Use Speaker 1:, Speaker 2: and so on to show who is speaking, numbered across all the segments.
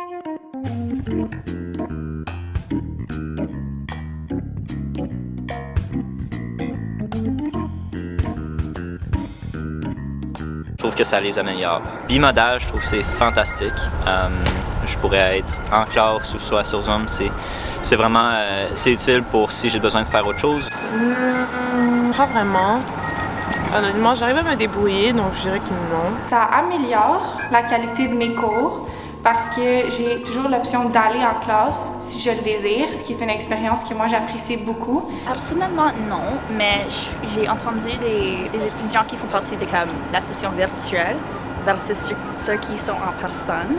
Speaker 1: Je trouve que ça les améliore. Bimodal, je trouve que c'est fantastique. Je pourrais être en classe ou soit sur Zoom. C'est vraiment c'est utile pour si j'ai besoin de faire autre chose.
Speaker 2: Pas vraiment. Honnêtement, j'arrive à me débrouiller, donc je dirais que non.
Speaker 3: Ça améliore la qualité de mes cours parce que j'ai toujours l'option d'aller en classe si je le désire, ce qui est une expérience que moi j'apprécie beaucoup.
Speaker 4: Personnellement, non, mais j'ai entendu des étudiants qui font partie de comme, la session virtuelle versus ceux qui sont en personne.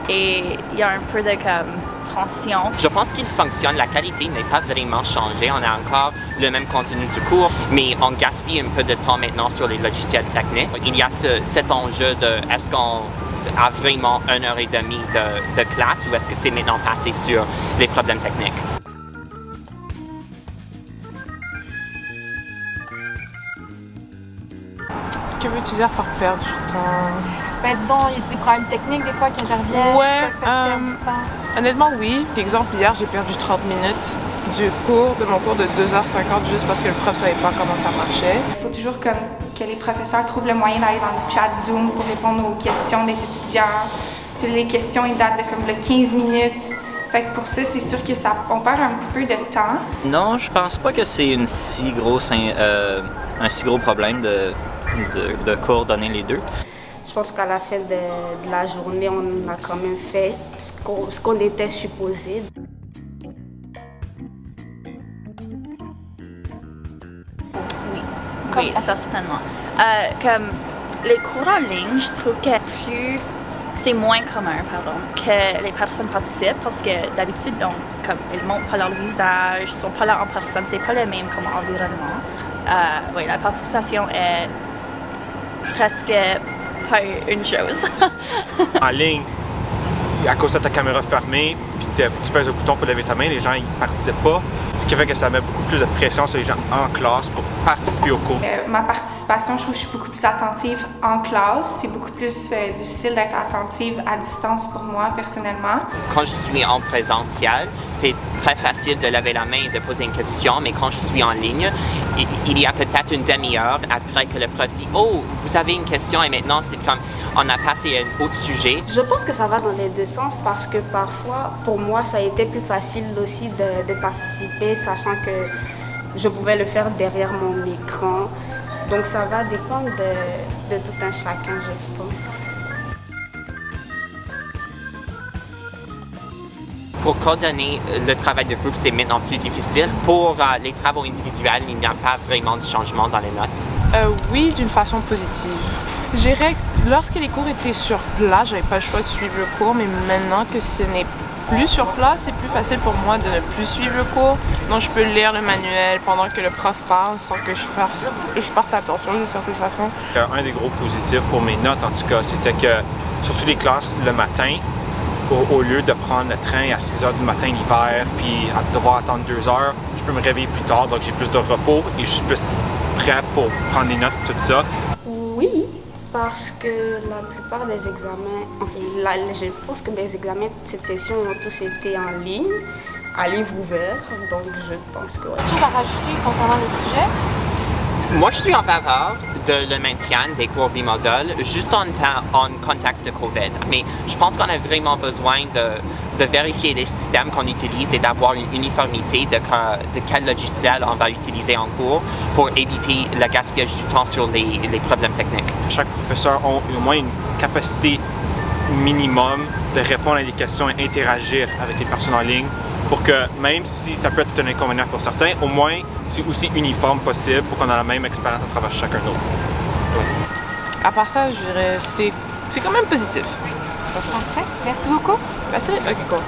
Speaker 4: Et il y a un peu de comme, tension.
Speaker 5: Je pense qu'il fonctionne, la qualité n'est pas vraiment changée. On a encore le même contenu du cours, mais on gaspille un peu de temps maintenant sur les logiciels techniques. Il y a cet enjeu de est-ce qu'on a vraiment 1h30 de classe ou est-ce que c'est maintenant passé sur les problèmes techniques?
Speaker 2: Que veux-tu dire par perdre du temps?
Speaker 6: Ben disons, il y a des problèmes techniques des fois qui interviennent.
Speaker 2: Ouais,
Speaker 6: perdre du temps.
Speaker 2: honnêtement, oui. Par exemple, hier, j'ai perdu 30 minutes de mon cours de 2h50 juste parce que le prof savait pas comment ça marchait.
Speaker 3: Il faut toujours que les professeurs trouvent le moyen d'aller dans le chat Zoom pour répondre aux questions des étudiants. Puis les questions, ils datent de comme de 15 minutes. Fait que pour ça, c'est sûr que on perd un petit peu de temps.
Speaker 1: Non, je pense pas que c'est un si gros problème de coordonner les deux.
Speaker 7: Je pense qu'à la fin de la journée, on a quand même fait ce qu'on était supposé.
Speaker 4: Oui, certainement. Comme les cours en ligne, je trouve que c'est moins commun, que les personnes participent parce que d'habitude, ils ne montrent pas leur visage, ils ne sont pas là en personne, c'est pas le même comme environnement. Oui, la participation est presque pas une chose.
Speaker 8: En ligne, à cause de ta caméra fermée, puis tu pèses le bouton pour lever ta main, les gens ils participent pas, ce qui fait que ça met beaucoup plus de pression sur les gens en classe pour participer au cours.
Speaker 3: Ma participation, je trouve que je suis beaucoup plus attentive en classe. C'est beaucoup plus difficile d'être attentive à distance pour moi, personnellement.
Speaker 5: Quand je suis en présentiel, c'est très facile de lever la main et de poser une question, mais quand je suis en ligne, il y a peut-être une demi-heure après que le prof dit « Oh, vous avez une question » et maintenant c'est comme on a passé à un autre sujet.
Speaker 7: Je pense que ça va dans les deux sens parce que parfois, pour moi, ça a été plus facile aussi de participer, sachant que je pouvais le faire derrière mon écran. Donc ça va dépendre de tout un chacun, je pense.
Speaker 5: Pour coordonner le travail de groupe, c'est maintenant plus difficile. Pour les travaux individuels, il n'y a pas vraiment de changement dans les notes.
Speaker 2: Oui, d'une façon positive. Je dirais que lorsque les cours étaient sur place, j'avais pas le choix de suivre le cours, mais maintenant que ce n'est plus sur place, c'est plus facile pour moi de ne plus suivre le cours. Donc je peux lire le manuel pendant que le prof parle sans que je porte attention d'une certaine façon.
Speaker 8: Un des gros positifs pour mes notes, en tout cas, c'était que, surtout les classes le matin, au lieu de prendre le train à 6 h du matin l'hiver, puis devoir attendre 2 heures, je peux me réveiller plus tard, donc j'ai plus de repos et je suis plus prêt pour prendre des notes, tout ça.
Speaker 7: Oui, parce que la plupart des examens, je pense que mes examens de cette session ont tous été en ligne, à livre ouvert, donc je pense que...
Speaker 6: Quelque chose à rajouter concernant le sujet?
Speaker 5: Moi, je suis en faveur de le maintien des cours bimodal, juste en contexte de COVID. Mais je pense qu'on a vraiment besoin de vérifier les systèmes qu'on utilise et d'avoir une uniformité de quel logiciel on va utiliser en cours pour éviter le gaspillage du temps sur les problèmes techniques.
Speaker 8: Chaque professeur a au moins une capacité minimum de répondre à des questions et interagir avec les personnes en ligne pour que, même si ça peut être un inconvénient pour certains, au moins c'est aussi uniforme possible pour qu'on ait la même expérience à travers chacun d'autre.
Speaker 2: À part ça, je dirais c'est quand même positif.
Speaker 6: Parfait. Merci beaucoup.
Speaker 2: That's it? Okay, cool.